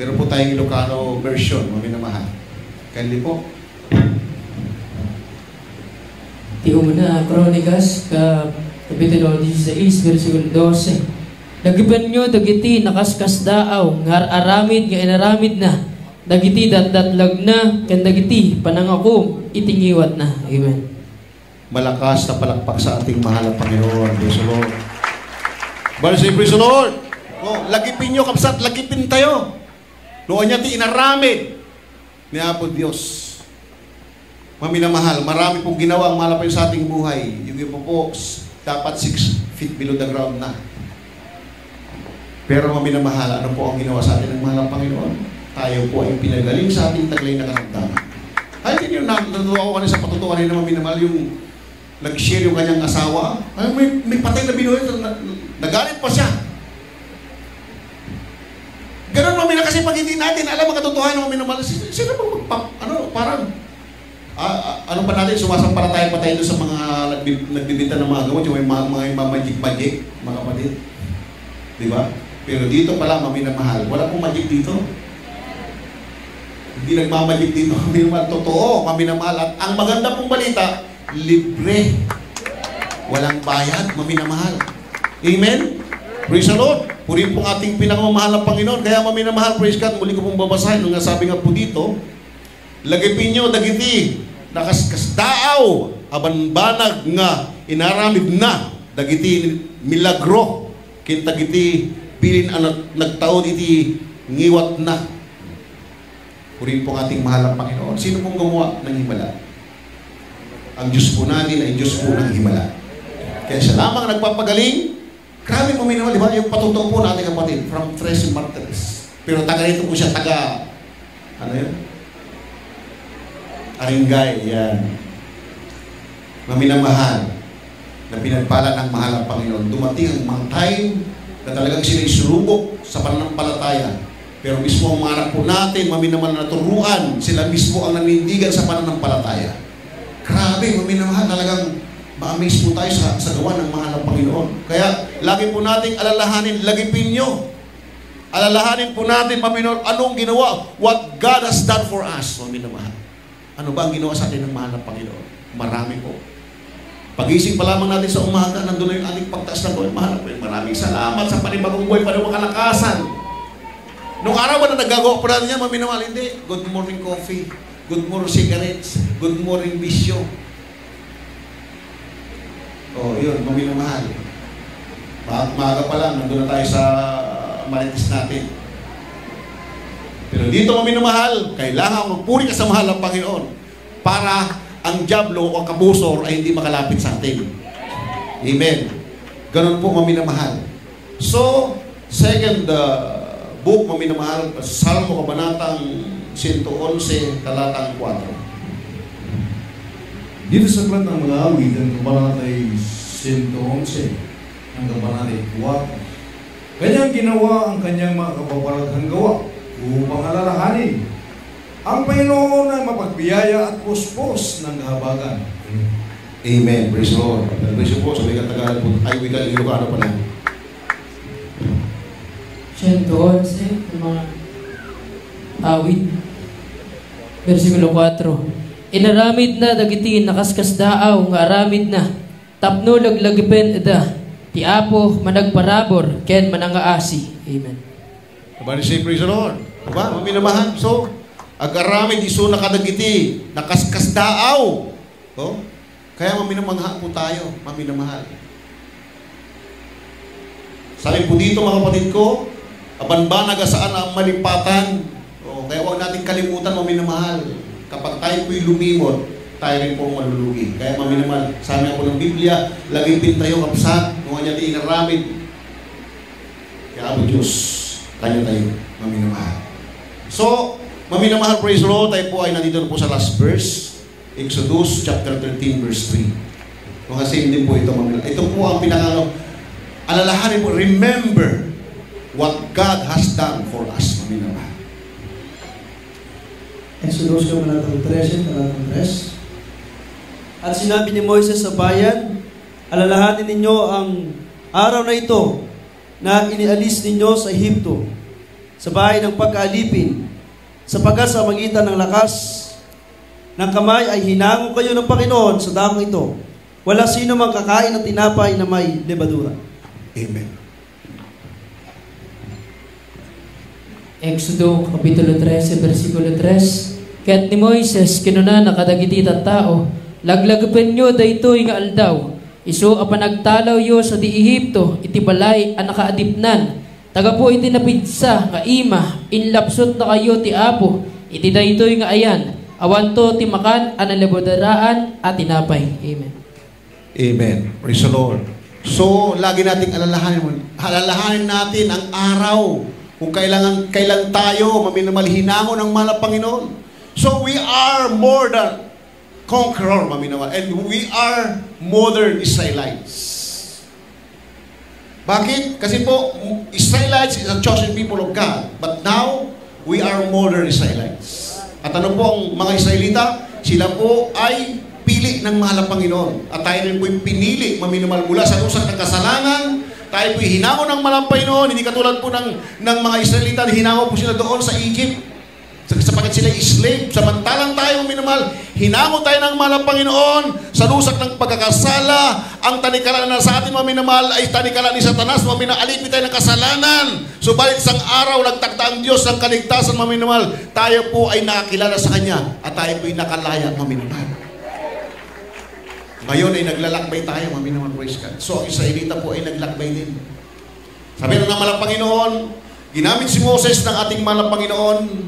Meron po tayong Ilocano version, mga minamahal. Kindly po. Di umuna, Kronikas, kapitulo 16, versikulo 12. Nagiban nyo, dagiti, nakaskas daaw, ngar aramid, nga inaramid na. Dagiti, datdatlag na, kan dagiti, panangakum, itingiwat na. Amen. Malakas na palakpak sa ating mahal na Panginoon. Praise the Lord. Praise the Lord. Oh, lagipin nyo, kapsat, lagipin tayo. Noon niya ti inaramid ni Apo Diyos. Maminamahal, marami pong ginawa ang malapay sa ating buhay. Yung iba po, dapat 6 feet below the ground na. Pero maminamahal, ano po ang ginawa sa atin ng mahal ng Panginoon? Tayo po ay pinagaling sa ating taglay na karamdaman. Ay, hindi nyo natutuwa ko kanina sa patutuwa rin na maminamahal yung nag-share yung kanyang asawa. Ay, may patay na binuhay, nagalit pa siya. Ganun mamina kasi pag hindi natin alam ang katotohanan ng maminamahal, sino bang parang ano pa natin, sumasampalataya pa tayo doon sa mga nagbibinta ng mga gamot, yung mga magic-magic, mga kapatid. Diba? Pero dito pala, maminamahal, wala pong magic dito. Hindi nagmamagic dito, maminamahal. Totoo, maminamahal. At ang maganda pong balita, libre. Walang bayad, maminamahal. Amen? Praise the Lord. Purihin pong ating pinakamamahal ng Panginoon. Kaya maminamahal, praise God, muli ko pong babasahin. Nung sabi nga po dito, lagipin nyo, dagiti, nakaskas daaw, abanbanag nga, inaramid na, dagiti, milagro, kintagiti, pilin ang nagtaon iti, ngiwat na. Purihin pong ating mahal ng Panginoon. Sino pong gumawa ng himala? Ang Diyos po natin ay Diyos po ng himala. Kaya siya lamang nagpapagaling. Grabe po minamahal, di ba? Yung patutong po natin kapatid, from Tres Martires. Pero taga rito po siya, taga, ano yun? Aringay, yan. Maminamahal, na pinagpala ng mahal ng Panginoon. Dumating ang mga time na talagang sila isulubok sa pananampalataya. Pero mismo ang mga anak po natin, maminamahal na turuan, sila mismo ang nanindigan sa pananampalataya. Grabe, maminamahal, talagang ma-amaze po tayo sa gawa ng mahal ng Panginoon. Kaya, lagi po nating alalahanin, lagipin nyo. Alalahanin po natin, Panginoon, anong ginawa? What God has done for us, maminamahal. Ano ba ang ginawa sa atin ng mahal ng Panginoon? Marami po. Pagising pa lamang natin sa umaga, nandun na yung ating pagtaas ng gawin. Mahal po, maraming salamat sa panibagong buhay, panibagong kalakasan. Nung araw ba na nagagawa po natin yan, maminamahal, hindi. Good morning coffee, good morning cigarettes, good morning bisyo. Oh, yun, maminamahal. Maaga pa lang, nandun na tayo sa marites natin. Pero dito maminamahal, kailangan magpuri ka sa mahal ng Panginoon para ang diablo o kabusor ay hindi makalapit sa atin. Amen. Ganun po maminamahal. So, second book maminamahal, Salmo Kabanatang 111, talatang 4. Dito sa aklat ng mga awit, ang kabanatay 111, ang kabanatay 4. Kanyang ginawa ang kanyang mga kapaparaghang gawa upang alalahanin ang Panginoon ay mapagbiyaya at puspos ng kahabagan. Amen. Praise the Lord. Praise the Lord. Sabi ka Tagalog po. Ay, wika, Ilocano pa lang. 111, mga awit, versikulo 4. Inaramid na dagiti nakaskas daaw nga aramid na tapno laglagipen eda ti Apo managparabor ken manangaasi. Amen. Everybody say praise the Lord. Diba? Maminamahal. So, ag-aramid iso nakadagiti nakaskas daaw. Oh? Kaya maminamangha po tayo. Maminamahal. Sabi po dito mga kapatid ko, abanbanag saan ang malipatan. Oh, kaya huwag natin kalimutan maminamahal. Kapag tayo po'y lumimot, tayo rin po malulugi. Kaya maminamahal, sabi ako ng Biblia, lagipin tayo kapsat, nung kanya di inaramid. Kaya Apo Diyos, tayo maminamahal. So, maminamahal, praise the Lord, tayo po ay nandito na po sa last verse, Exodus chapter 13 verse 3. Kasi hindi po ito maminamahal. Ito po ang pinakano, alalahanin po, remember what God has done for us, maminamahal. Exodus Kabanatang 13, talatang 3. At sinabi ni Moises sa bayan, alalahanin ninyo ang araw na ito na inialis ninyo sa Ehipto. sa bahay ng pagkaalipin, sapagkat sa magitan ng lakas ng kamay ay hinango kayo ng Panginoon sa dakong ito. Wala sino mang kakain ng tinapay na may lebadura. Amen. Exodo Kapitulo 13, versikulo 3. Kaya't ni Moises, kinuna nakadagiti tao, laglagapan nyo daytoy nga aldaw, iso a panagtalaw yo sa di Ehipto, iti balay a nakaadipnan, taga po iti napidsa nga ima, inlapsot na kayo ti Apo, iti daytoy nga ayan, awanto ti makan a nalabodaraan at tinapay. Amen. Amen. Praise the Lord. So, lagi nating alalahanin natin ang araw kung kailan tayo maminamalhinangon ng mahal na Panginoon. So, we are more than conqueror, maminamal. And we are modern Israelites. Bakit? Kasi po, Israelites is a chosen people of God. But now, we are modern Israelites. At ano po ang mga Israelita? Sila po ay pili ng mahal na Panginoon. At tayo rin po yung pinili, maminamal, mula sa lusak ng kasalanan. Tayo po hinango ng mahal na Panginoon. Hindi katulad po ng mga Israelita, hinango po sila doon sa Egypt. Sapagkat sila slave, samantalang tayo minamahal, hinango tayo ng mahal na Panginoon sa lusak ng pagkakasala. Ang tanikalan na sa atin maminamahal ay tanikalan ni Satanas, maminaalipin tayo ng kasalanan. Subalit isang araw, nagtakda ang Diyos ng kaligtasan maminamahal. Tayo po ay nakakilala sa Kanya at tayo po ay nakalaya maminamahal. Ngayon ay naglalakbay tayo maminamahal, praise God. So ang Israelita po ay naglakbay din. Sabi ng mahal na Panginoon, ginamit si Moses ng ating mahal na Panginoon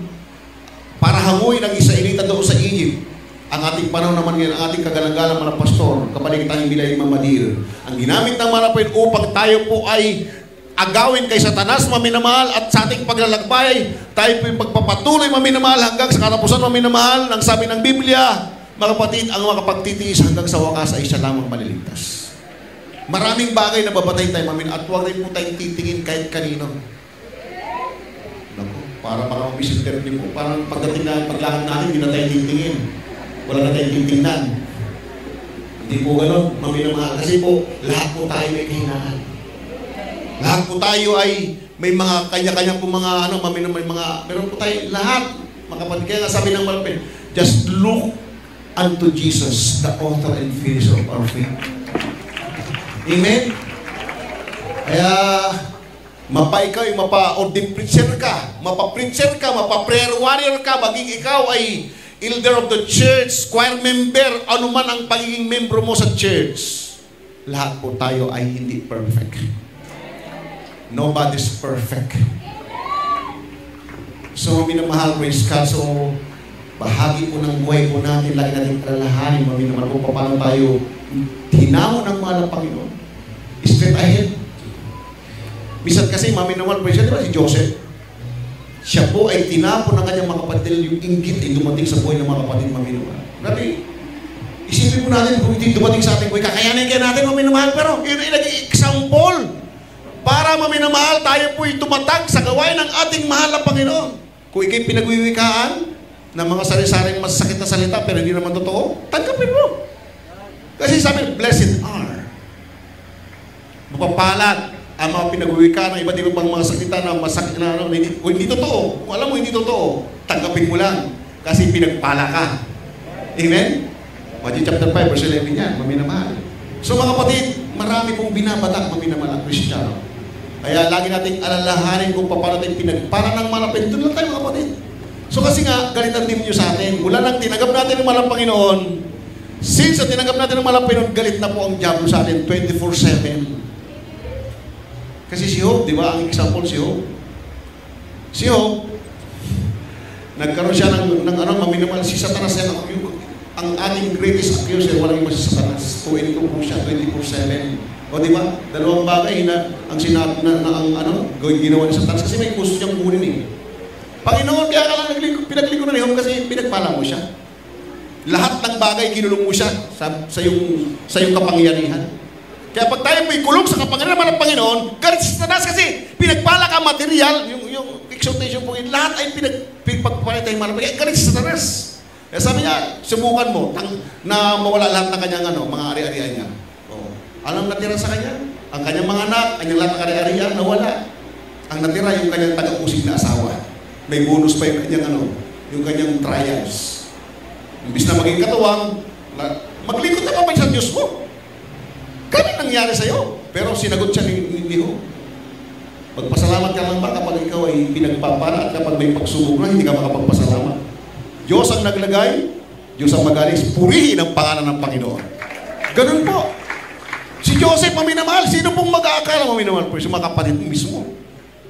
para hanguin ang Israelita doon sa Egypt. Ang ating panahon naman ngayon, ang ating kagalang-galang mga pastor, kapalik tayong bilay mamadir. Ang ginamit ng mga napin upang tayo po ay agawin kay Satanas, maminamahal, at sa ating paglalakbay, tayo po yung pagpapatuloy, maminamahal, hanggang sa katapusan, maminamahal, ng sabi ng Biblia, mga kapatid, ang mga kapagtitiis hanggang sa wakas ay siya lamang maliligtas. Maraming bagay na babatay tayo, maminamahal, at huwag rin po tayong titingin kahit kanino. Para mabisiter din po. Parang pagdating na paglakad natin, hindi na tayo titingin. Wala na tayong titingnan. Hindi po gano'n, maminamahal. Kasi po, lahat po tayo may kahinaan. Lahat po tayo ay may mga kanya-kanya po mga maminamahal, meron po tayo lahat. Makapatid, kaya nga sabi ng Malapin, just look unto Jesus, the author and finisher of our faith. Amen? Kaya, mapa-ikaw, mapa-ordained preacher ka, mapa-preacher ka, mapa-prayer warrior ka, maging ikaw ay elder of the church, choir member, anuman ang pagiging membro mo sa church. Lahat po tayo ay hindi perfect. Nobody's perfect. So, minamahal, praise God. So, bahagi po ng buhay po natin, lagi natin alalahanin, maminamahal po, paano tayo hinango ng mahal na Panginoon. Straight ahead. Minsan kasi, maminamahal, praise God, di ba si Joseph? Siya po ay tinapon ng kanyang mga kapatid, yung inggit ay dumating sa buhay ng mga kapatid, maminamahal. Grabe, isipin po natin kung hindi dumating sa ating buhay, kakayanin kaya natin, maminamahal, pero yun ay naging example para maminamahal, tayo po ay tumatag sa gawain ng ating mahal na Panginoon. Kung ikay pinagwiwikaan ng mga sari-saring masakit na salita, pero hindi naman totoo, tanggapin mo. Kasi sabi, blessed are. Mapapalad ang mga pinagwiwikaan ng iba't ibang mga salita na masakit na hindi totoo. Kung alam mo hindi totoo, tanggapin mo lang. Kasi pinagpala ka. Amen? Matthew chapter 5, verse 11 yan, maminamahal. So mga kapatid, marami pong binabatak maminamahal ang Kristiyano. Kaya lagi nating alalahanin kung paano tayo pinagpala ng malapit. Doon lang tayo mga kapatid. So kasi nga, galit ang Timoteo sa atin. Mula nang tinanggap natin ng malang Panginoon, since na tinanggap natin ng malang Panginoon, galit na po ang diablo sa atin 24/7. Kasi si Job, di ba? Ang example si Job. Si Job, nagkaroon siya ng maminamahal si Satanas. Ang ating greatest accuser, walang iba si Satanas. Tuwin ko po siya 24/7. O di ba? Dalawang bagay na ang sinabi ginawa ni Satanas kasi may gusto siyang kunin eh. Panginoon, kaya ka lang pinaglikuran ni Job kasi pinagpala mo siya. Lahat ng bagay kinulong mo siya sa iyong kapangyarihan. Kaya pag tayo may kulong sa kapangyarihan ng Panginoon, galit si Satanas kasi pinagpala ka material, yung exhortation po, lahat ay pinagpapalay tayong malapag. Galit si Satanas. Kaya sabi niya, subukan mo na mawala lahat ng kanyang mga ari-arian niya. Alam natira sa kanya? Ang kanyang mga anak, kanyang lahat ng ari-arian, nawala. Ang natira yung kanyang taga-usig na asawa. May bonus pa yung kanyang yung kanyang trials. Imbis na maging katuwang, maglingkod ka pa ba sa Diyos mo? Kami nangyari sa'yo. Pero sinagot siya ni Job. Magpasalamat ka lang ba kapag ikaw ay pinagpapala at kapag may pagsubok na, hindi ka makapagpasalamat. Diyos ang naglagay, Diyos ang magalis, purihin ang pangalan ng Panginoon. Ganun po. Si Joseph maminamahal. Sino pong mag-aakala maminamahal po? Yung mga kapatid mismo.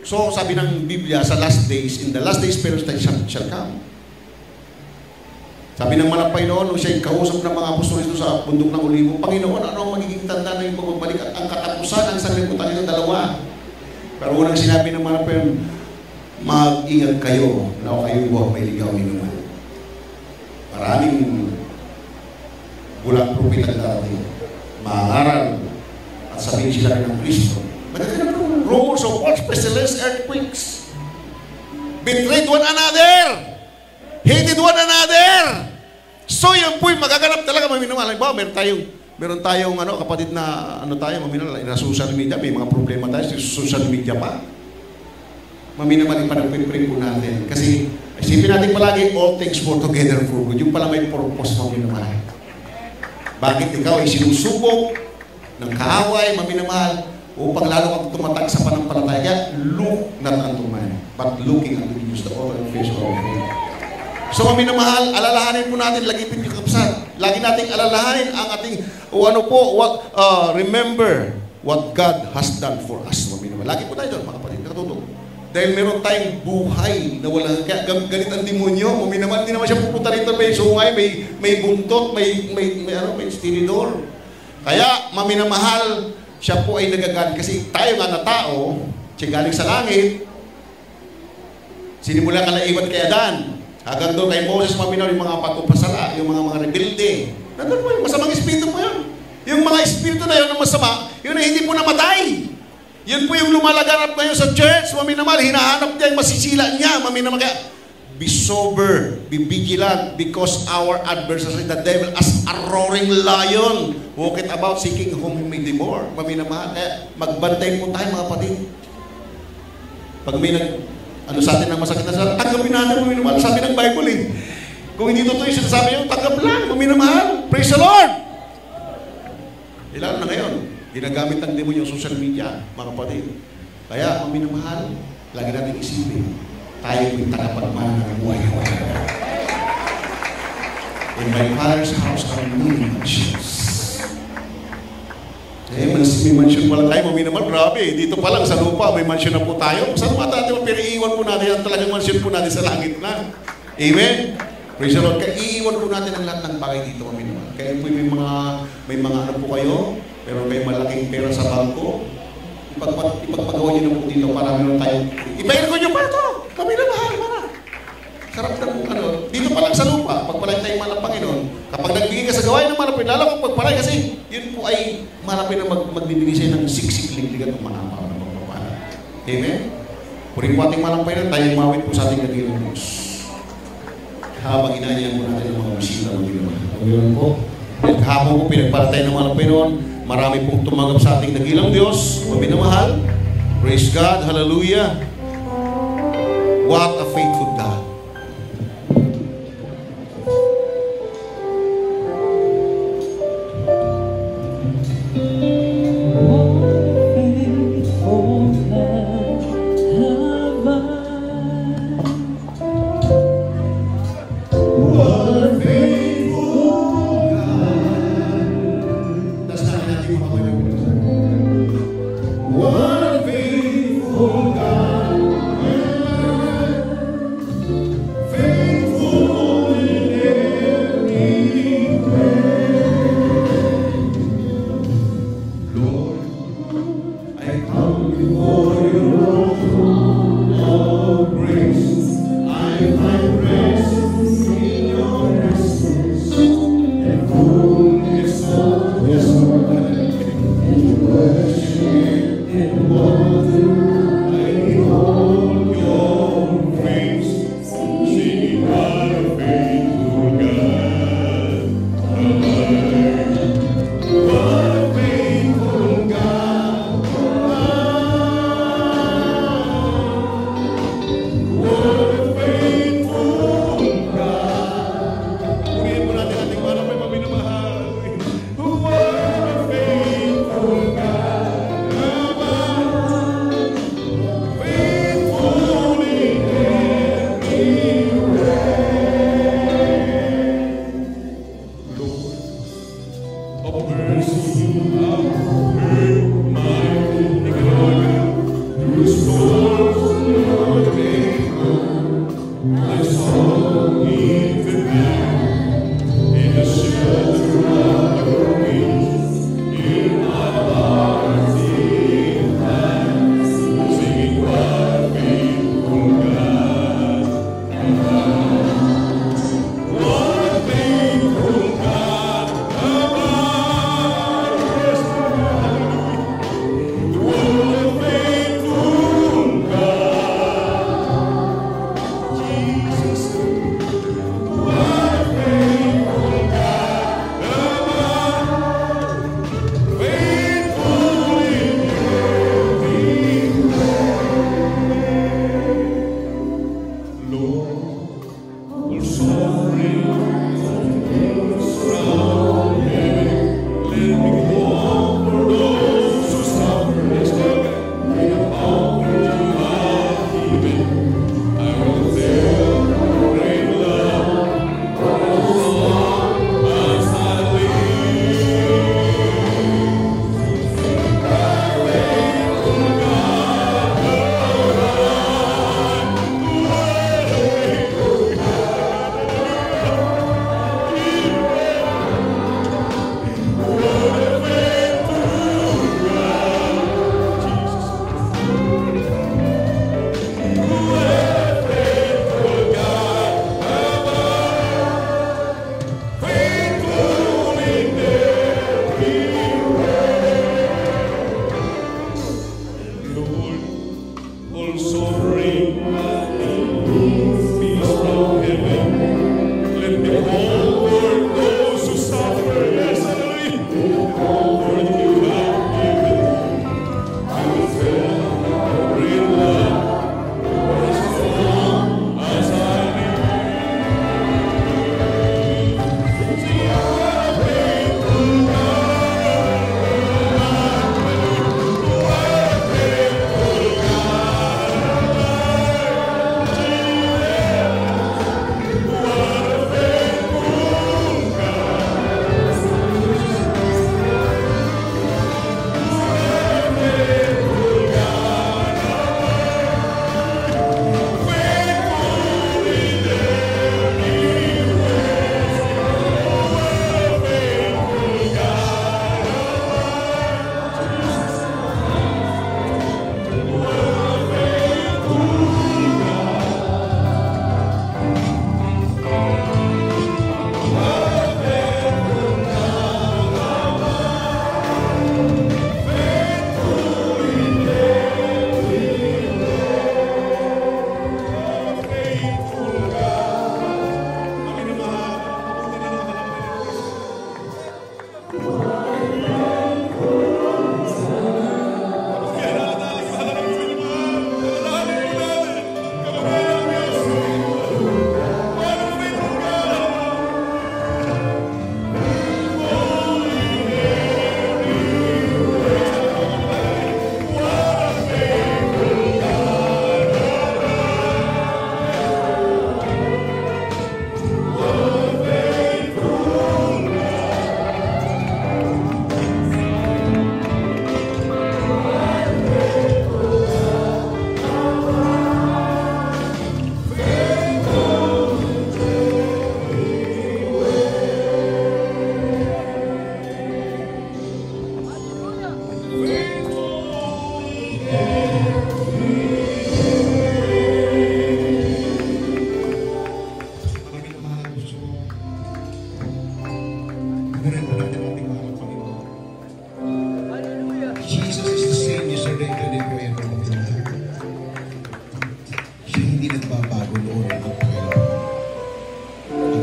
So, sabi ng Biblia, sa last days, in the last days, Philistine shall come. Sabi ng malapay noon, nung siya yung kausap ng mga apostolis doon sa bundok ng Olivo, Panginoon, ano ang magiging tanda na yung pagbabalik? Ang katapusan, ang sanlibutan nito, dalawa. Pero unang sinabi ng malapay, mag-ingat kayo na kayo huwag may ligaw inuman. Maraming bulang propeta darating, maaaral at sabihin sila ng Kristo. Magkakaroon rumors of wars, pestilence, earthquakes. Betrayed one another. Hated one another. So yun po'y magaganap talaga, maminamahal. Halimbawa, meron tayong kapatid na tayo, maminamahal, na social media, may mga problema tayo sa social media pa. Maminamahal pa nagpipray po natin. Kasi isipin natin palagi, all things work together for good. Yung pala may purpose, maminamahal. Bakit ikaw ay sinusubok ng kaaway, maminamahal, upang lalo kang tumatag sa panampalataya? Look not unto man, but looking unto Jesus, the author and finisher of our faith. So maminamahal, alalahanin po natin, lagitin yung kapsat. Lagi nating alalahanin ang ating, remember what God has done for us. Maminamahal. Lagi po tayo doon, mga kapatid, nakatutok. Dahil meron tayong buhay na walang, kaya galit ang demonyo, maminamahal, hindi naman siya pupunta rito, may sungay, may buntot, may stinidor. Kaya, maminamahal, siya po ay nagagalit. Kasi tayo nga na tao, siya galing sa langit, sinimula ka na iwan kay Adan. Hanggang doon kay Moses, maminaw yung mga patupasala, yung mga rebelde. Nandun po yung masamang espiritu po yan. Yung mga espiritu na yun na masama, yun ay hindi po namatay. Yun po yung lumalaganap ngayon sa church, maminamal, hinahanap niya yung masisila niya, maminamal. Kaya, be sober, be vigilant, because our adversary, the devil, as a roaring lion, walketh about seeking whom he may devour. Maminamahal. Kaya, magbantay po tayo, mga kapatid. Pag may sa atin ang masakit na sa tanggapin natin, maminamahal. Sabi ng Bible kung hindi totoo yung sinasabi nyo, tanggap lang, maminamahal. Praise the Lord! Lalo na ngayon, ginagamit ng demonyo yung social media, mga kapatid. Kaya, maminamahal, lagi natin isipin, tayo yung tagapagmana ng buhay. In my Father's house are many mansions. May mansion pala tayo, maminamahal, grabe. Dito pa lang sa lupa, may mansion na po tayo. Saan ba tayo? Pero iiwan po natin ang talagang mansion po natin sa langit na. Amen? Praise the Lord. Kaya iiwan po natin ang lahat ng bagay dito, maminamahal. Kaya po may mga ano po kayo, pero may malaking pera sa bangko. Ipagpagawa nyo na po dito para meron tayo. Ipairko nyo pa ito. Maminamahal, para. Sarap na po dito pa lang sa lupa, pagpalay tayo man ng Panginoon. Kapag nagbigay ka sa gawain ng malapit, lalo kung pagpalay kasi, yun po ay malapit na magbibigay sa'yo ng siksik-ligligan ng mga amaw na magpapala. Amen? Puring po ating malampay na tayo mawit po sa ating naging Diyos. Habang inanyan po natin ang mga bisita ng Panginoon. Panginoon po, habang po pinagpalatay ng malampay noon, marami pong tumanggap sa ating nagilang Diyos, maminamahal. Praise God, hallelujah. What a faithful God.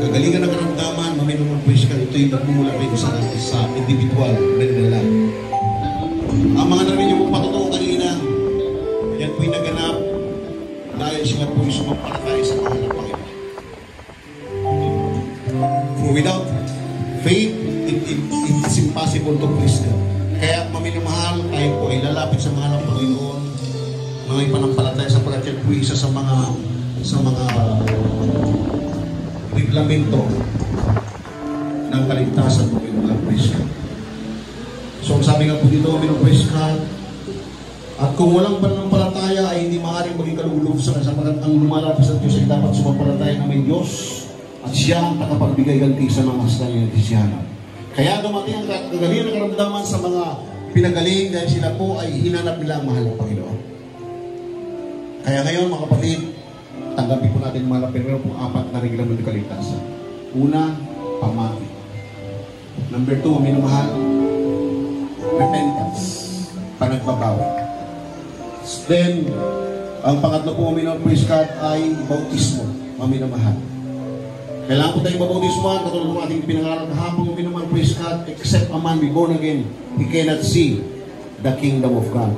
Kagalingan ng karamdaman, maminumang praise ka, ito'y nagmumula rin sa individual na nila. Ang mga narinig mo patotoo kanina, yan po'y naganap dahil sila po'y sumampalatay sa mga ng Panginoon. For without faith, it's impossible to please God. Kaya maminamahal, tayo po ay lalapit sa mga ng Panginoon, mga ipanampalataya sa pagkat yan po isa sa mga reglamento ng kaligtasan mo ng praise God. So ang sabi nga po dito, praise God, at kung walang pananampalataya ay hindi maaaring maging kalugulog sa sapagkat ang lumalapit sa Diyos ay dapat sumampalataya na may Diyos at siya ang nakapagbigay ganti sa mga hasta niya at isyanan. Kaya dumating ang kagalingan ng karamdaman sa mga pinagaling dahil sila po ay hinanap nila ang mahal ng Panginoon. Kaya ngayon mga kapatid, tanggapin po natin mahal ng Panginoon po 4 na reglamento ng kaligtasan. Una, pamati. Number 2, minamahal, repentance, panagbabawi. Then, ang pangatlo po praise God ay bautismo, maminamahal. Kailangan po tayong mabautismoan, katulad ng ating pinangaral kahapon, minamahal, praise God, except a man be born again, he cannot see the kingdom of God.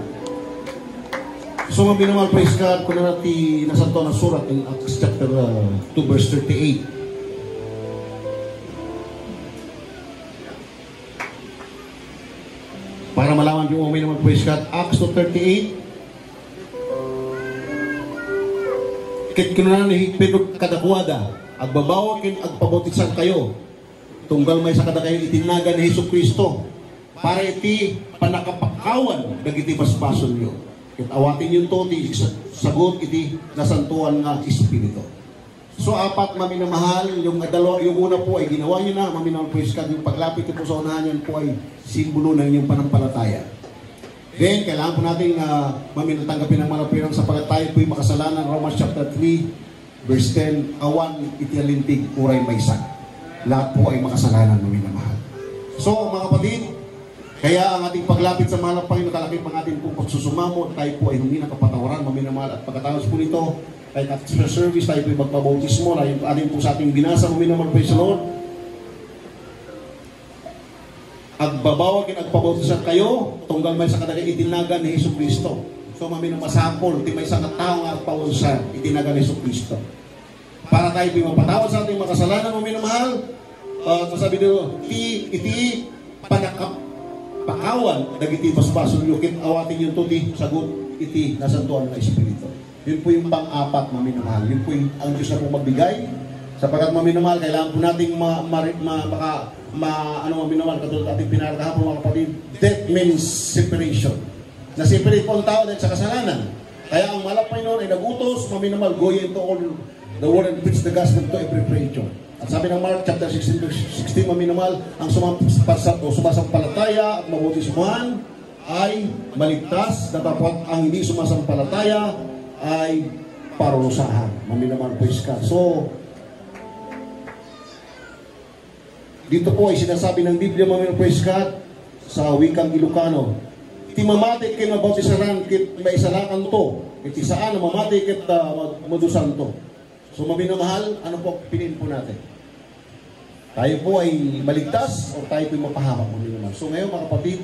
So mga minamahal, praise God, kung na natin nasa ito na surat in Acts chapter 2 verse 38. Para malaman yung mga minamahal, praise God, Acts 2:38. Kit kinunan ni Pedro kadakwada, agbabawa kin agpabautisan kayo, tunggal may sa kada kayo itinaga ni Hesus Kristo, para iti panakapakawan dagiti basbason nyo. Kit awatin yung to, ti sagot iti nasantuan nga Espiritu. So apat maminamahal, yung una po ay ginawa nyo na, maminamahal praise God, yung paglapit po sa unahan yan po ay simbolo ng inyong panampalataya. Then, kailangan po natin maminatanggapin ang malapirang sapagat tayo po'y makasalanan. Romans chapter 3, verse 10, awan itialintig, uray maysa. Lahat po ay makasalanan, maminamahal. So, mga kapatid, kaya ang ating paglapit sa mahal ng Panginoon, kalaki pang ating pong pagsusumamo, tayo po ay humingi ng kapatawaran, maminamahal. At pagkatapos po nito, kahit at sa service, tayo po'y magpabautismo, ating po sa ating binasa, maminamahal, praise the Lord. Agbabawag in agpabautisan kayo, tunggal may sa kadagay itinagan ni Hesus Kristo. So maminamasakol, di may sa katao nga agpabautisan, itinagan ni Hesus Kristo. Para tayo mapatawad sa ating makasalanan, maminamahal, sabi nyo, iti panakapakawan, dagiti basbason nyo, kit awatin yung tuti, sagot, iti nasantuan na Espiritu. Yun po yung pang-apat, maminamahal. Yun po yung ang Diyos na po magbigay. Sapagkat maminamahal, kailangan po nating maminamahal, katulad ating pinarang kahapon mga kapatid, death means separation. Na-separate po ang tao dahil sa kasalanan. Kaya ang malap Panginoon ay nagutos, maminamahal, go ye into all the world and preach the gospel to every creature. At sabi ng Mark chapter 16, maminamahal, ang sumasampalataya at mabautismuhan ay maligtas, datapot ang hindi sumasampalataya ay parusahan. Maminamahal po iska. So, dito po ay sinasabi ng Biblia, mga praise God, sa wikang Ilocano, iti mamati kit mabautisaran, kit maisalakan to, iti saan mamati kit madusan to. So maminamahal, ano po pinin po natin? Tayo po ay maligtas o tayo po ay mapahamak, maminamahal. So ngayon mga kapatid,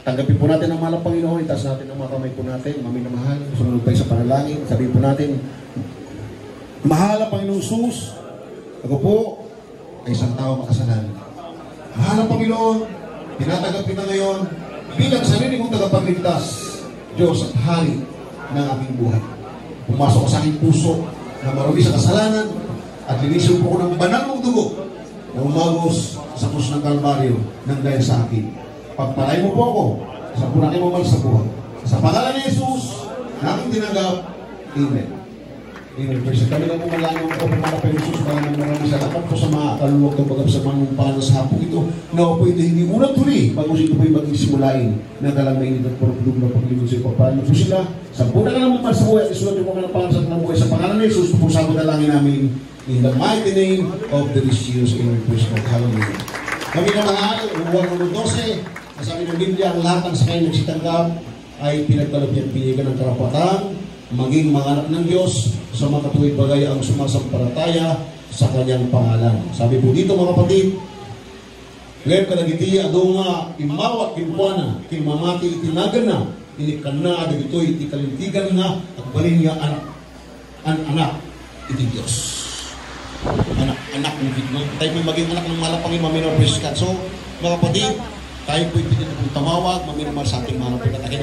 tanggapin po natin ang mahal ng Panginoon, itaas natin ang mga kamay po natin, maminamahal, sumunod tayo sa panalangin, sabihin po natin, mahal ang Panginoong Sus, ako po, ay isang tao makasalanan. Mahal ng Panginoon, tinatanggap kita ngayon bilang sarili mong tagapagligtas, Diyos at Hari ng aming buhay. Pumasok ko sa aking puso na marami sa kasalanan at linisin po ko ng banal mong dugo na umagos sa krus ng Kalbaryo nang dahil sa akin. Pagpalay mo po ako sa punaki mo sa buhay. Sa pangalan ni Jesus, na aking tinanggap. Amen. Amen. Kami lang po malangin po pumarap ng Jesus. Maraming salamat po sa mga kaluluwag ng bagap sa mga paano sa hapong ito. Na po ito hindi unang tuli. Bago ito po yung magsimulain na dalang mainit at porobulog na paglibod sa ipapalan po sila. Sa puna ka naman para sa buhay at isulat yung mga pangalan sa tanang buhay. Sa pangalan ni Jesus, po sa dalangin namin in the mighty name of the Jesus in our praise God. Hallelujah. Kami na mahal, Juan 1:12, sabi ng Biblia, ang lahat ng sakay nagsitanggap ay pinagkalap niya pinigan ng karapatan, maging mga anak ng Diyos sa mga katuwid bagay ang sumasampalataya sa kanyang pangalan. Sabi po dito mga kapatid, ngayon kalagiti ado nga imawat kinpuana, kinmamati itinagan na, inikan na, adagito'y itikalintigan na, at balin nga anak iti Diyos. Anak ng Diyos. Tayo po maging anak ng malapangin maminaw praise God. So mga kapatid, tayo po ipinag tumawag, maminamahal sa ating mga kapatid.